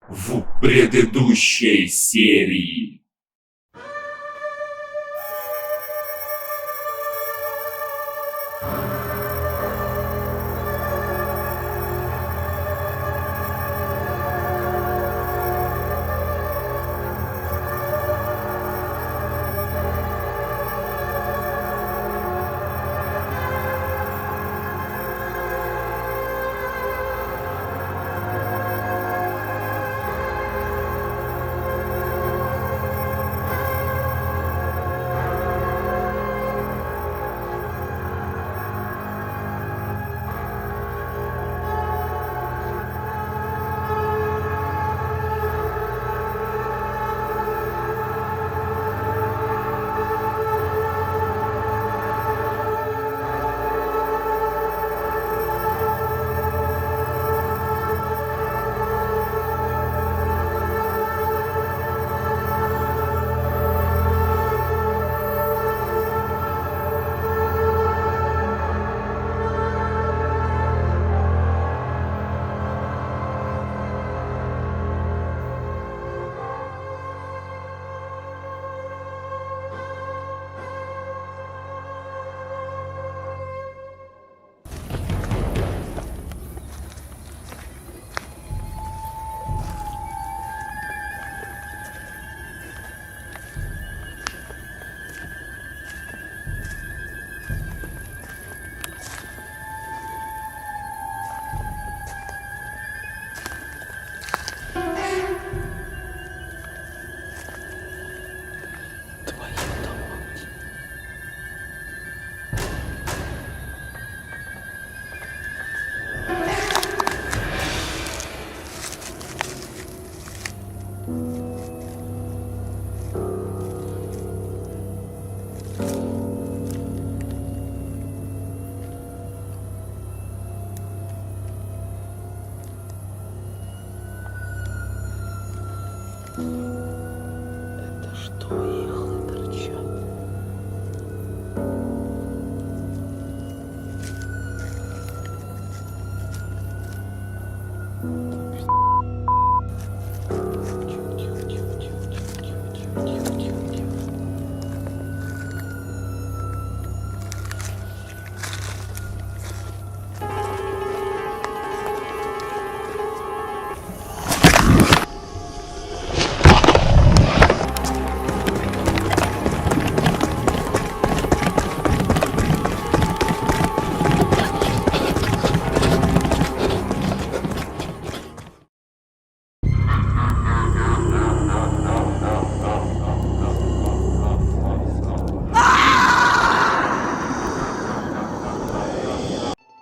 в предыдущей серии. Это что, иглы торчат?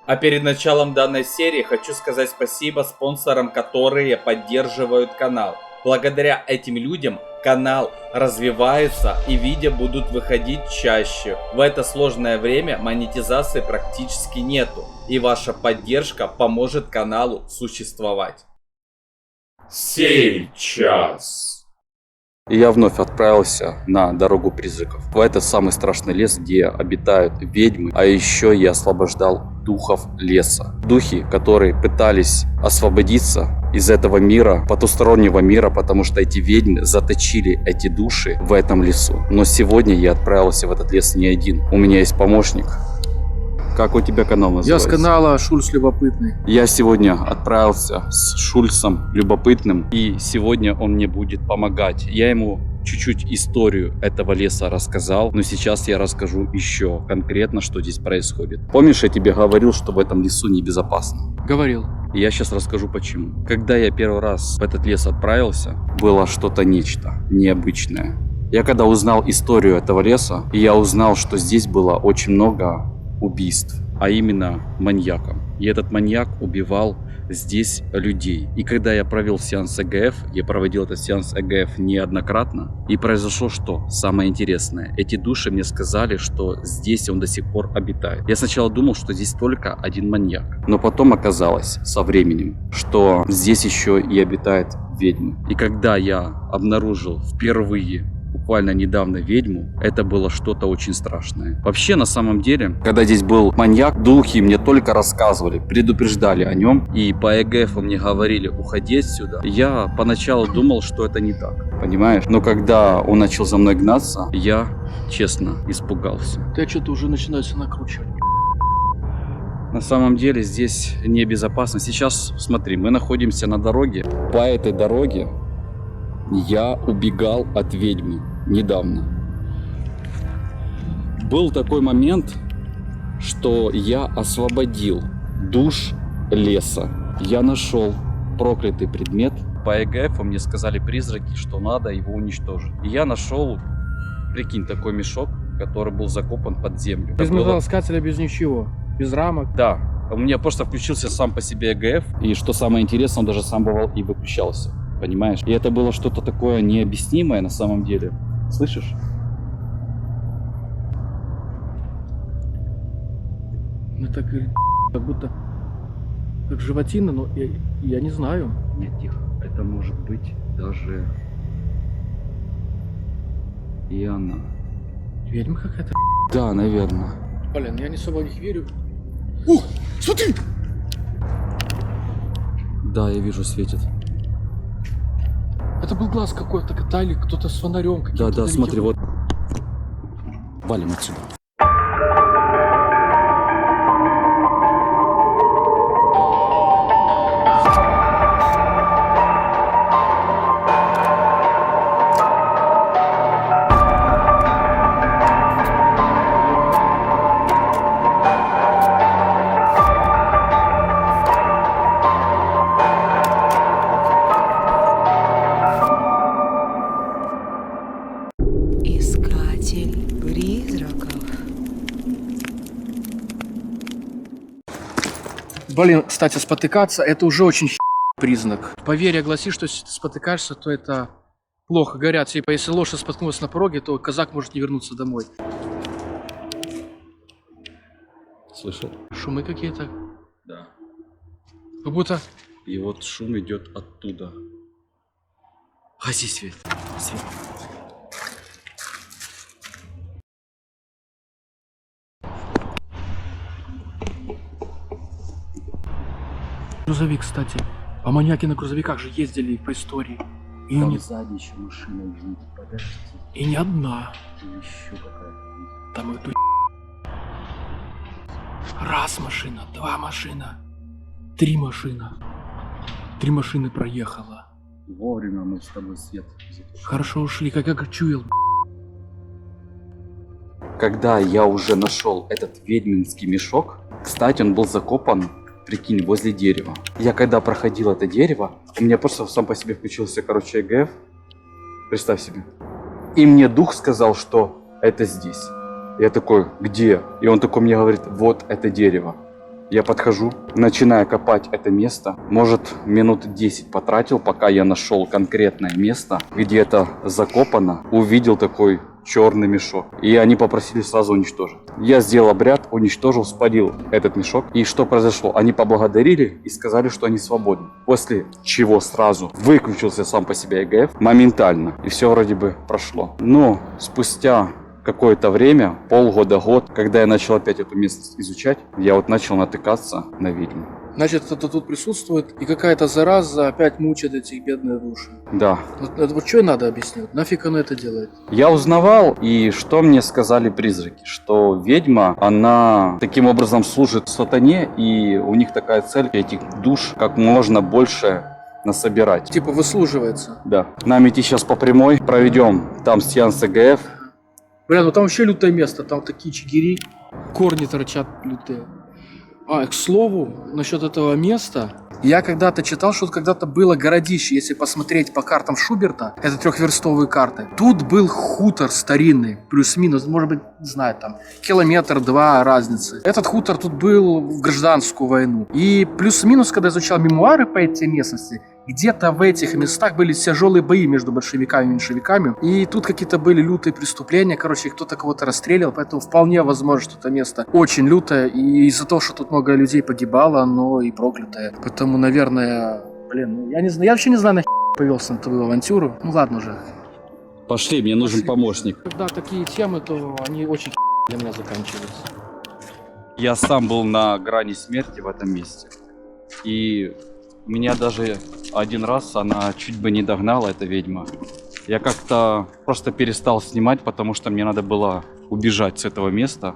А перед началом данной серии хочу сказать спасибо спонсорам, которые поддерживают канал. Благодаря этим людям канал развивается и видео будут выходить чаще. В это сложное время монетизации практически нету. И ваша поддержка поможет каналу существовать. Сейчас. И я вновь отправился на дорогу призраков. В этот самый страшный лес, где обитают ведьмы. А еще я освобождал духов леса. Духи, которые пытались освободиться из этого мира, потустороннего мира, потому что эти ведьмы заточили эти души в этом лесу. Но сегодня я отправился в этот лес не один. У меня есть помощник. Как у тебя канал называется? Я с канала Шульц Любопытный. Я сегодня отправился с Шульцем Любопытным, и сегодня он мне будет помогать. Я ему чуть-чуть историю этого леса рассказал, но сейчас я расскажу еще конкретно, что здесь происходит. Помнишь, я тебе говорил, что в этом лесу небезопасно? Говорил. И я сейчас расскажу почему. Когда я первый раз в этот лес отправился, было что-то нечто необычное. Я когда узнал историю этого леса, я узнал, что здесь было очень много убийств, а именно маньяком. И этот маньяк убивал здесь людей. И когда я провел сеанс ЭГФ, я проводил этот сеанс ЭГФ неоднократно, и произошло что? Самое интересное. Эти души мне сказали, что здесь он до сих пор обитает. Я сначала думал, что здесь только один маньяк. Но потом оказалось со временем, что здесь еще и обитает ведьмы. И когда я обнаружил впервые буквально недавно ведьму, это было что-то очень страшное. Вообще, на самом деле, когда здесь был маньяк, духи мне только рассказывали, предупреждали о нем. И по ЭГФ мне говорили, уходи отсюда. Я поначалу думал, что это не так, понимаешь? Но когда он начал за мной гнаться, я, честно, испугался. Ты что-то уже начинаешь накручивать. На самом деле здесь небезопасно. Сейчас, смотри, мы находимся на дороге. По этой дороге я убегал от ведьмы недавно. Был такой момент, что я освободил душ леса. Я нашел проклятый предмет. По ЭГФ мне сказали призраки, что надо его уничтожить. И я нашел, прикинь, такой мешок, который был закопан под землю. Без Это было- металлоискателя, без ничего. Без рамок. Да, у меня просто включился сам по себе ЭГФ, и что самое интересное, он даже сам бывал и выключался, понимаешь? И это было что-то такое необъяснимое на самом деле. Слышишь? Ну так как будто как животина, но я не знаю. Нет, тихо. Это может быть даже и она. Ведьма какая-то. Да, наверное. Блин, я не особо в них верю. Ух, смотри! Да, я вижу, светит. Это был глаз какой-то, или кто-то с фонарем каким-то. Да, да, далеким. смотри, вот. Валим отсюда. Искатель призраков. Блин, кстати, спотыкаться это уже очень признак. Поверье гласит, что если ты спотыкаешься, то это плохо. Говорят, типа, если лошадь споткнулась на пороге, то казак может не вернуться домой. Слышал? Шумы какие-то. Да. Как будто... И вот шум идет оттуда. Гаси свет. Свет. Грузовик, кстати. А маньяки на грузовиках же ездили по истории. И, Там не... сзади еще машина едет. Подожди. и не одна. Еще какая-то. Там эту раз машина, два машина, три машина. Три машины проехала. Вовремя мы с тобой свет затушили. Хорошо ушли, как я чуял. Когда я уже нашел этот ведьминский мешок, кстати, он был закопан, прикинь, возле дерева. Я когда проходил это дерево, у меня просто сам по себе включился, короче, ЭГФ. Представь себе. И мне дух сказал, что это здесь. Я такой, где? И он такой мне говорит, вот это дерево. Я подхожу, начинаю копать это место. Может, минут 10 потратил, пока я нашел конкретное место, где это закопано. Увидел такой черный мешок. И они попросили сразу уничтожить. Я сделал обряд, уничтожил, спалил этот мешок. И что произошло? Они поблагодарили и сказали, что они свободны. После чего сразу выключился сам по себе ЭГФ моментально. И все вроде бы прошло. Но спустя какое-то время, полгода-год, когда я начал опять эту местность изучать, я вот начал натыкаться на ведьму. Значит, кто-то тут присутствует, и какая-то зараза опять мучает этих бедных души. Да. Вот что надо объяснить? Нафиг оно это делает? Я узнавал, и что мне сказали призраки, что ведьма, она таким образом служит сатане, и у них такая цель этих душ как можно больше насобирать. Типа выслуживается. Да. Нам идти сейчас по прямой, проведем там сеанс ЭГФ. Бля, ну там вообще лютое место, там такие чигири, корни торчат лютые. А, к слову, насчет этого места, я когда-то читал, что когда-то было городище, если посмотреть по картам Шуберта, это трехверстовые карты. Тут был хутор старинный, плюс-минус, может быть, не знаю, там, километр-два разницы. Этот хутор тут был в гражданскую войну. И плюс-минус, когда изучал мемуары по этой местности, где-то в этих местах были тяжелые бои между большевиками и меньшевиками. И тут какие-то были лютые преступления. Короче, кто-то кого-то расстреливал. Поэтому вполне возможно, что это место очень лютое. И из-за того, что тут много людей погибало, оно и проклятое. Поэтому, наверное, блин, ну, я не знаю. Я вообще не знаю, нахер повелся на твою авантюру. Ну ладно уже. Пошли, мне нужен Пошли. помощник. Когда такие темы, то они очень для меня заканчиваются. Я сам был на грани смерти в этом месте. И меня даже один раз она чуть бы не догнала, эта ведьма. Я как-то просто перестал снимать, потому что мне надо было убежать с этого места.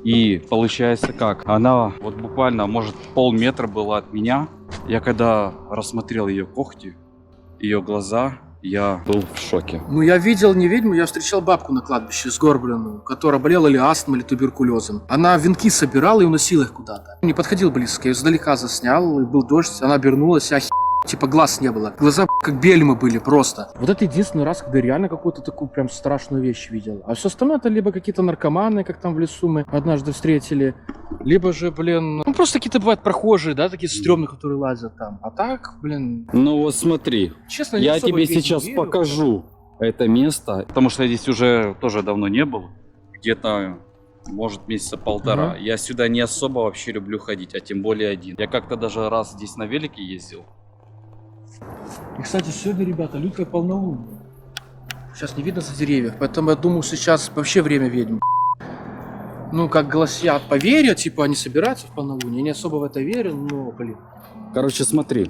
И получается как? Она вот буквально, может, полметра была от меня. Я когда рассмотрел ее когти, ее глаза, я был в шоке. Ну, я видел не ведьму, я встречал бабку на кладбище сгорбленную, которая болела или астмой, или туберкулезом. Она венки собирала и уносила их куда-то. Не подходил близко, я издалека заснял, и был дождь, она обернулась, типа глаз не было. Глаза как бельмы были просто. Вот это единственный раз, когда реально какую-то такую прям страшную вещь видел. А все остальное это либо какие-то наркоманы, как там в лесу мы однажды встретили, либо же, блин, ну просто какие-то бывают прохожие, да, такие стрёмные, которые лазят там. А так, блин, Ну вот смотри, честно, не я особо тебе ведьм сейчас верю. покажу это место, потому что я здесь уже тоже давно не был, где-то, может, месяца полтора. Ага. Я сюда не особо вообще люблю ходить, а тем более один. Я как-то даже раз здесь на велике ездил. И, кстати, сегодня, ребята, лютое полнолуние. Сейчас не видно за деревьев, поэтому я думаю, сейчас вообще время ведьм. Ну, как гласят, поверят, типа, они собираются в полнолуние. Я не особо в это верю, но, блин. Короче, смотри.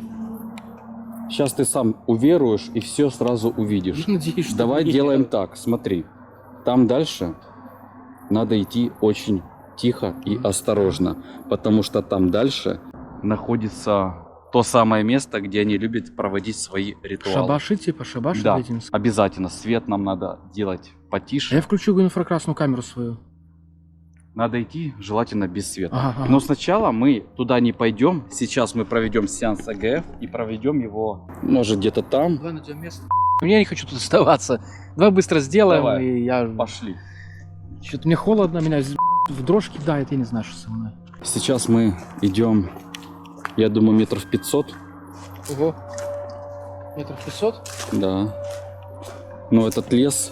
Сейчас ты сам уверуешь и все сразу увидишь. Я надеюсь, что Давай нет. делаем так, смотри. Там дальше надо идти очень тихо и осторожно, потому что там дальше находится то самое место, где они любят проводить свои ритуалы. Шабаши, типа, шабаши Да, ведьминские. обязательно. Свет нам надо делать А потише. я включу инфракрасную камеру свою. Надо идти желательно без света. Ага. Но сначала мы туда не пойдем. Сейчас мы проведем сеанс АГФ и проведем его, может, где-то там. Давай найдем место. Я не хочу тут оставаться. Давай быстро сделаем, Давай. и я... Пошли. Что-то мне холодно, меня в дрожь кидает, я не знаю, что со мной. Сейчас мы идем, я думаю, метров 500. Ого. Метров 500? Да. Но этот лес,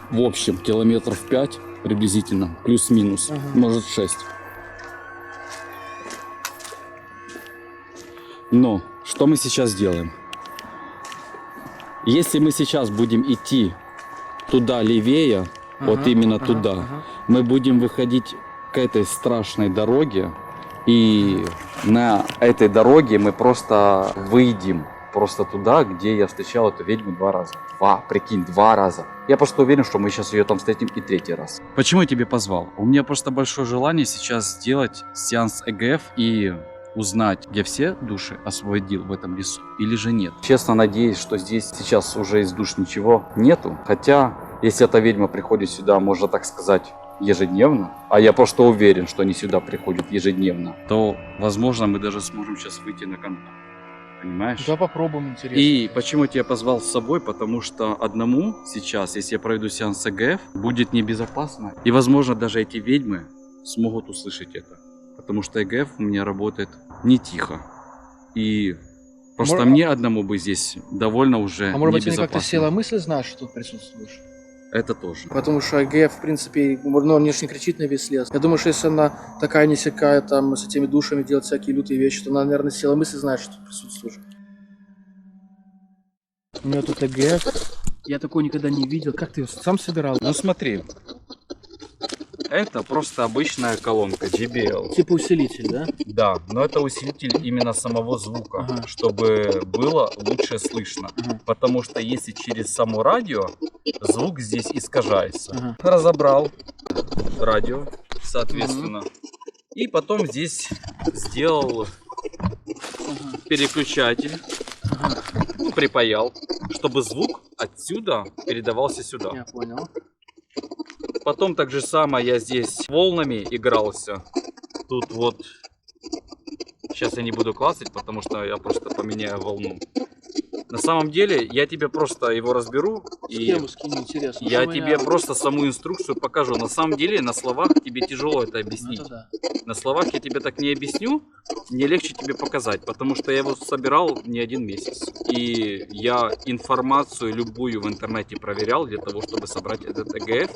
в общем, километров 5 приблизительно, плюс-минус, Ага. может 6. Но что мы сейчас делаем? Если мы сейчас будем идти туда левее, вот именно туда, мы будем выходить к этой страшной дороге, и на этой дороге мы просто выйдем просто туда, где я встречал эту ведьму 2 раза. Прикинь, 2 раза. Я просто уверен, что мы сейчас ее там встретим и 3-й раз. Почему я тебе позвал? У меня просто большое желание сейчас сделать сеанс ЭГФ и узнать, я все души освободил в этом лесу или же нет. Честно надеюсь, что здесь сейчас уже из душ ничего нету. Хотя, если эта ведьма приходит сюда, можно так сказать, ежедневно, а я просто уверен, что они сюда приходят ежедневно, то, возможно, мы даже сможем сейчас выйти на контакт. Понимаешь? Да попробуем, интересно. И почему я тебя позвал с собой? Потому что одному сейчас, если я проведу сеанс ЭГФ, будет небезопасно. И, возможно, даже эти ведьмы смогут услышать это. Потому что ЭГФ у меня работает не тихо. И просто мне одному бы здесь довольно уже А может быть, небезопасно. они как-то села мысль, знаешь, что тут присутствуешь? Это тоже. Потому что АГФ, в принципе, ну, он не кричит на весь лес. Я думаю, что если она такая несякая, там, с этими душами делать всякие лютые вещи, то она, наверное, села мысль, знает, что тут присутствуешь. У меня тут АГФ. Я такой никогда не видел. Как ты ее сам собирал? Ну смотри. Это просто обычная колонка JBL. Типа усилитель, да? Да, но это усилитель именно самого звука, Ага. чтобы было лучше слышно. Ага. Потому что если через само радио, звук здесь искажается. Ага. Разобрал радио, соответственно. И потом здесь сделал переключатель, ну, припаял, чтобы звук отсюда передавался сюда. Я понял. Потом так же самое я здесь волнами игрался. Тут вот, сейчас я не буду классить, потому что я просто поменяю волну. На самом деле, я тебе просто его разберу, и Схему скинь, интересно. я Что у тебе меня- просто саму инструкцию покажу. На самом деле, на словах тебе тяжело это Ну, объяснить. это да. На словах я тебе так не объясню, мне легче тебе показать, потому что я его собирал не 1 месяц. И я информацию любую в интернете проверял для того, чтобы собрать этот ЭГФ.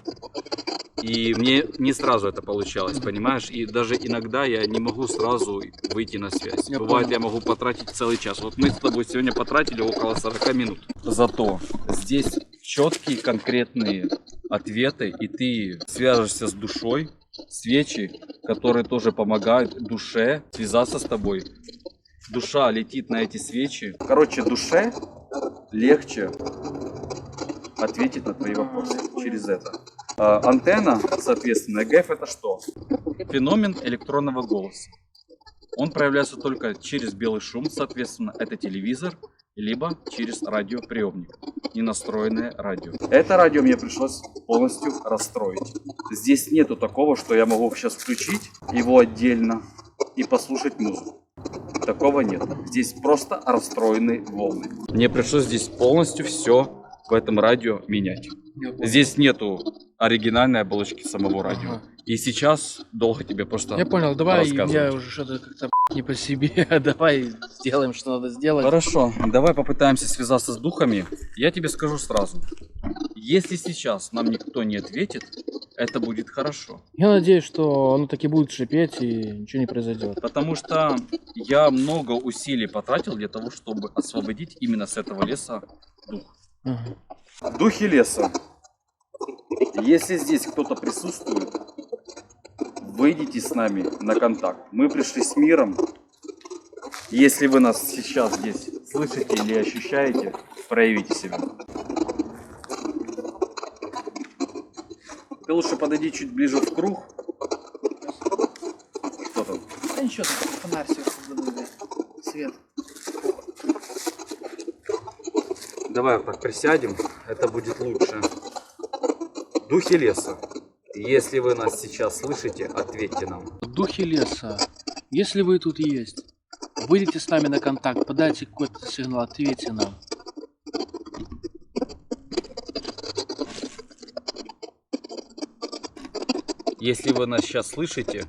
И мне не сразу это получалось, понимаешь? И даже иногда я не могу сразу выйти на связь. Я Бывает, понял. я могу потратить целый час. Вот мы с тобой сегодня потратили около 40 минут. Зато здесь четкие конкретные ответы, и ты свяжешься с душой. Свечи, которые тоже помогают душе связаться с тобой. Душа летит на эти свечи. Короче, душе легче ответить на твои вопросы через это. Антенна, соответственно, ЭГФ это что? Феномен электронного голоса. Он проявляется только через белый шум, соответственно, это телевизор, либо через радиоприемник, ненастроенное радио. Это радио мне пришлось полностью расстроить. Здесь нету такого, что я могу сейчас включить его отдельно и послушать музыку. Такого нет. Здесь просто расстроенные волны. Мне пришлось здесь полностью все в этом радио менять. Здесь нету оригинальной оболочки самого радио. Ага. И сейчас долго тебе просто Я понял, давай, рассказывать. я уже что-то как-то не по себе. Давай сделаем, что надо сделать. Хорошо, давай попытаемся связаться с духами. Я тебе скажу сразу. Если сейчас нам никто не ответит, это будет хорошо. Я надеюсь, что оно таки будет шипеть и ничего не произойдет. Потому что я много усилий потратил для того, чтобы освободить именно с этого леса дух. Ага. Духи леса. Если здесь кто-то присутствует, выйдите с нами на контакт. Мы пришли с миром. Если вы нас сейчас здесь слышите или ощущаете, проявите себя. Ты лучше подойди чуть ближе в круг. Что там? Да ничего, фонарь сверху, свет. Давай вот так присядем, это будет лучше. Духи леса. Если вы нас сейчас слышите, ответьте нам. Духи леса, если вы тут есть, выйдите с нами на контакт, подайте какой-то сигнал, ответьте нам. Если вы нас сейчас слышите,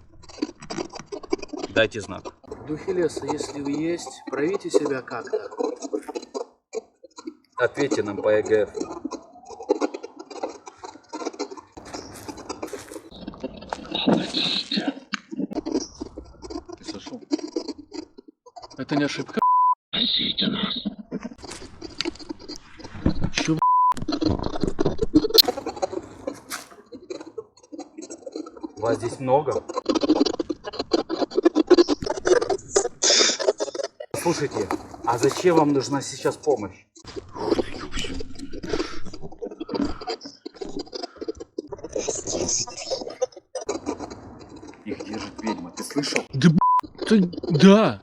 дайте знак. Духи леса, если вы есть, проявите себя как-то. Ответьте нам по ЭГФ. Ты слышал? Это не ошибка. Чё, Вас здесь много? Слушайте, а зачем вам нужна сейчас помощь? Их держит ведьма, ты слышал? Да.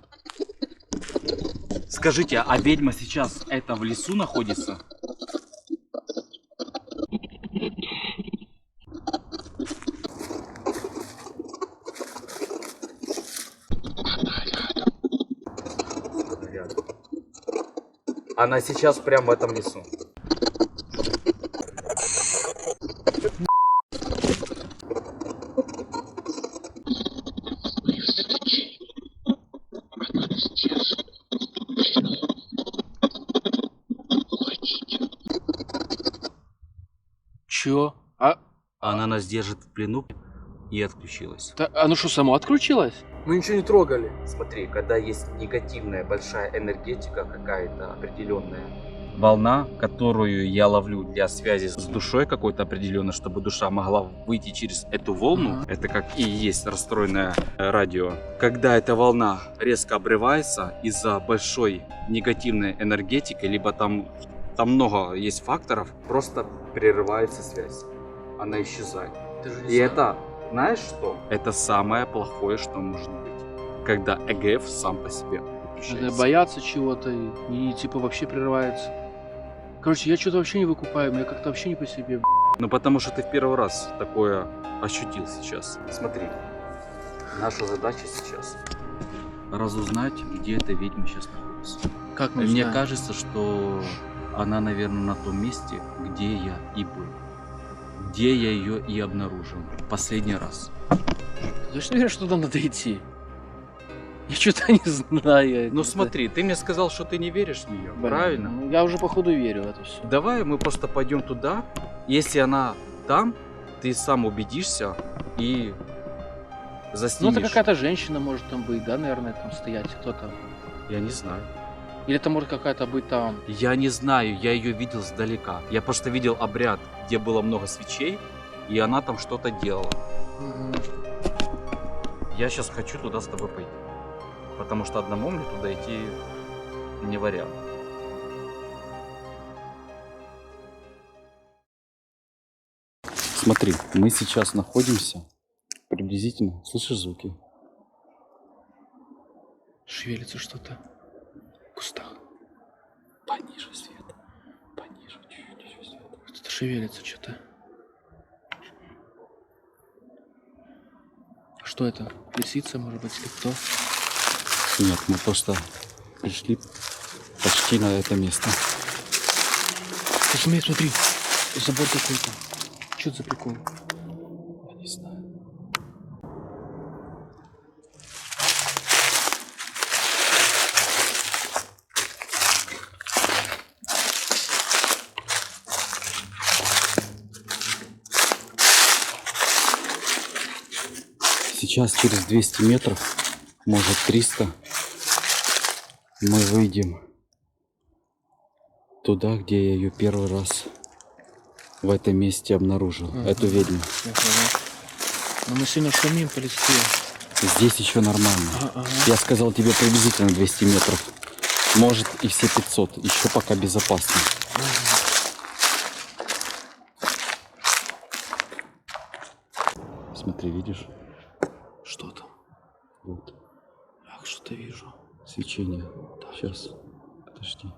Скажите, а ведьма сейчас это в лесу находится? Она сейчас прямо в этом лесу. Чё? Она нас держит в плену и отключилась. Оно что, само отключилось? Мы ничего не трогали. Смотри, когда есть негативная большая энергетика какая-то определенная, волна, которую я ловлю для связи с душой какой-то определенной, чтобы душа могла выйти через эту волну, это как и есть расстроенное радио. Когда эта волна резко обрывается из-за большой негативной энергетики, либо там много есть факторов, просто прерывается связь. Она исчезает. И это, знаешь что? Это самое плохое, что может быть. Когда ЭГФ сам по себе выключается. Надо бояться чего-то и типа вообще прерывается. Короче, я что-то вообще не выкупаю, мне как-то вообще не по себе. Ну потому что ты в первый раз такое ощутил сейчас. Смотри, наша задача сейчас разузнать, где эта ведьма сейчас находится. Как мы Мне знаем? кажется, что она, наверное, на том месте, где я и был. Где я ее и обнаружил. Последний раз. Ты точно веришь, что туда надо идти? Я что-то не знаю. Ну смотри, ты мне сказал, что ты не веришь в нее, Блин, правильно? ну, я уже походу верю в это все. Давай мы просто пойдем туда. Если она там, ты сам убедишься и Ну, заснимешь. это какая-то женщина может там быть, да, наверное, там стоять кто-то. Я не знаю. Или это может какая-то быть там... Я не знаю, я ее видел сдалека. Я просто видел обряд, где было много свечей, и она там что-то делала. Мгм. Я сейчас хочу туда с тобой пойти. Потому что одному мне туда идти не вариант. Смотри, мы сейчас находимся приблизительно... Слышишь звуки? Шевелится что-то в кустах. Пониже свет. Пониже, чуть-чуть еще свет. Что-то шевелится что-то. Что это? Лисица, может быть, или кто? Нет, мы просто пришли почти на это место. Ты смотри, забор какой-то. Что это за прикол? Я не знаю. Сейчас через 200 метров, может 300, мы выйдем туда, где я ее первый раз в этом месте обнаружил, эту ведьму. Но мы сильно шумим по листве. Здесь еще нормально. Ага. Я сказал тебе приблизительно 200 метров. Может и все 500. Еще пока безопасно. Смотри, видишь? Что там? Вот. Ах, что-то вижу. Свечение. Сейчас. Подожди.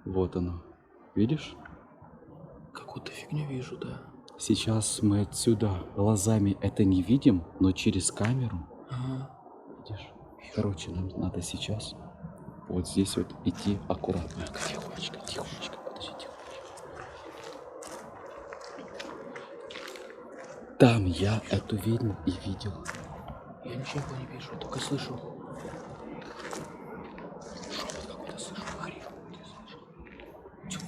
Вот оно. Видишь? Какую-то фигню вижу, да. Сейчас мы отсюда глазами это не видим, но через камеру. Ага. Видишь? Короче, нам надо сейчас вот здесь вот идти аккуратно. Тихонечко, тихонечко, подожди, тихонечко. Там я эту ведьму и видел. Я ничего не вижу, я только слышу. Шепот какой-то слышу, хрип. Я слышу. Тихо.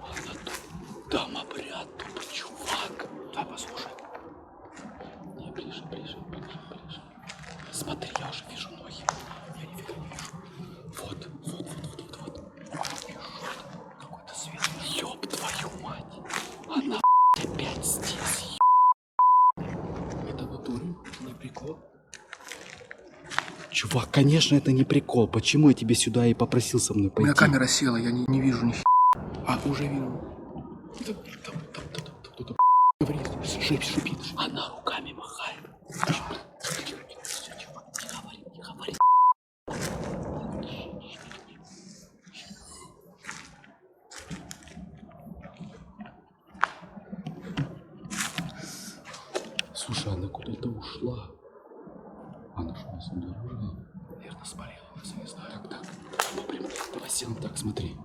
Она тут. Там обряд, тут чувак. Давай послушай. Не, ближе. Смотри, я уже вижу ноги. Я нифига не вижу. Вот. Вижу. Какой-то свет. Ёб твою мать. Она опять здесь. Это вот дури, не прикол. Чувак, конечно, это не прикол. Почему я тебе сюда и попросил со мной У пойти? меня камера села, я не вижу ни. А, уже вижу. Там кто-то говорит, шипит. Она руками махает. Не говори. Слушай, она куда-то ушла. Она что, нас обнаружила? Наверное, спалила нас, я не знаю. Так. Давай сделаем так, смотри.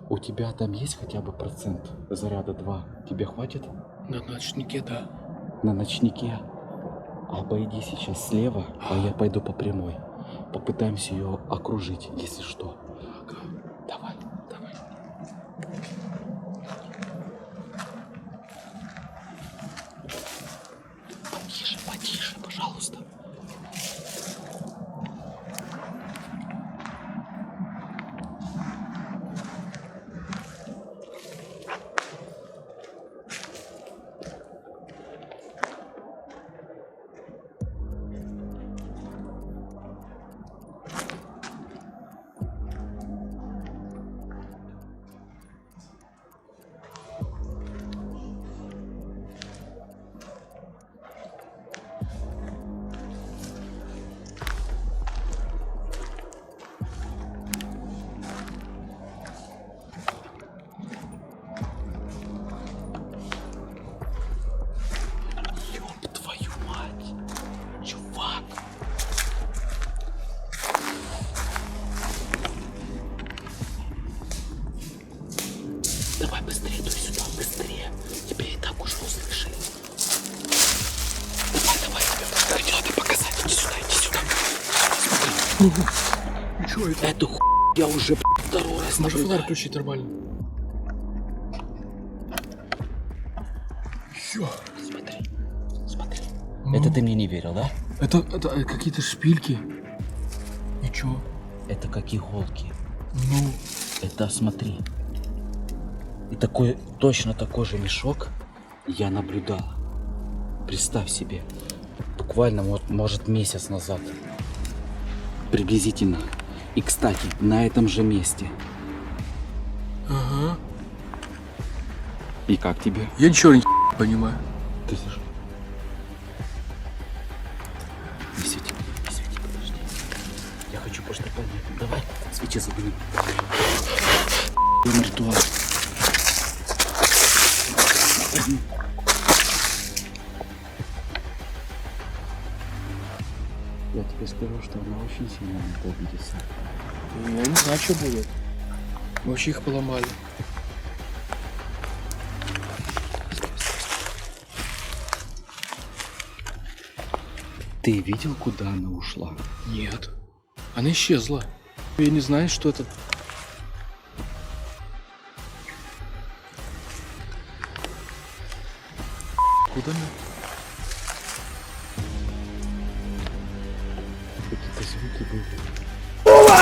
У тебя там есть хотя бы процент заряда 2? Тебе хватит? На ночнике, да. На ночнике. Обойди сейчас слева, а я пойду по прямой. Попытаемся ее окружить, если что. Ага. Давай. Потише, пожалуйста. Ёб твою мать. Чувак. Давай быстрее, дуй сюда, быстрее. Тебя и так уже услышали. Давай, тебе надо показать. Иди сюда. Что это? Эту Я уже второй раз. Можно фонарь включить нормально? Всё. Смотри. Это ты мне не верил, да? Это какие-то шпильки. И чё? Это как иголки. Ну, Это смотри. И такой, точно такой же мешок я наблюдал. Представь себе. Буквально, может, месяц назад. Приблизительно. И, кстати, на этом же месте. ага. И как тебе? Я ничего не понимаю. Ты слышишь? Не свети, подожди. Я хочу просто понять. Давай, свечи забери. Ритуал. Я тебе скажу, что она очень сильно не обидится. Я не знаю, что будет. Мы вообще их поломали. Ты видел, куда она ушла? Нет. Она исчезла. Я не знаю, что это. Куда она? Какие-то звуки были.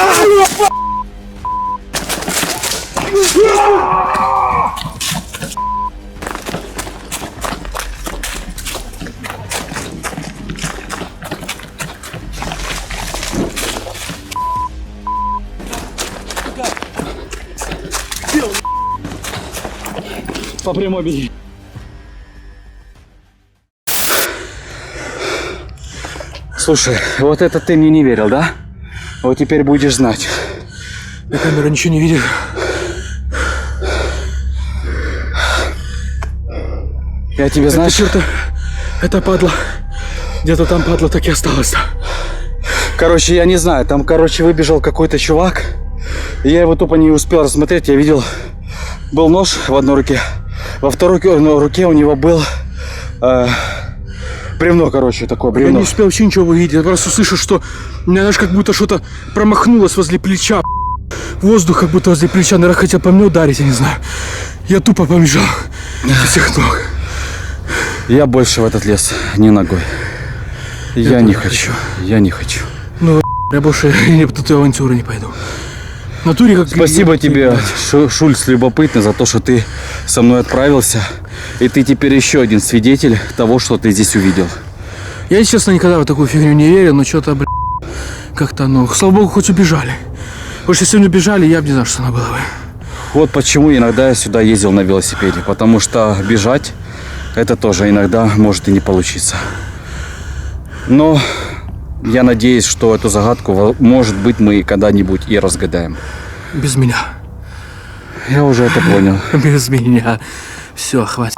По прямой беги. Слушай, вот это ты мне не верил, да? Вот теперь будешь знать. Я камера ничего не видит. Я тебе, знаешь... Черт, это падла. Где-то там падла так и осталось. Короче, я не знаю, там, короче, выбежал какой-то чувак. И я его тупо не успел рассмотреть. Я видел, был нож в одной руке. Во второй руке у него был бревно, короче, такое Я бревно. не успел вообще ничего увидеть. Я просто услышал, что у меня даже как будто что-то промахнулось возле плеча. Воздух как будто возле плеча. Наверное, хотел по мне ударить, я не знаю. Я тупо побежал. Со всех ног. Я больше в этот лес не ногой. Я не хочу. Я не хочу. Ну, я больше в эту авантюру не пойду. В натуре как... Спасибо тебе, Шульц, любопытный, за то, что ты со мной отправился. И ты теперь еще один свидетель того, что ты здесь увидел. Я, честно, никогда в такую фигню не верил, но что-то, как-то, ну, слава богу, хоть убежали. Потому что если бы не убежали, я бы не знал, что она была бы. Вот почему иногда я сюда ездил на велосипеде. Потому что бежать, это тоже иногда может и не получиться. Но я надеюсь, что эту загадку, может быть, мы когда-нибудь и разгадаем. Без меня. Я уже это понял. Без меня. Все, хватит.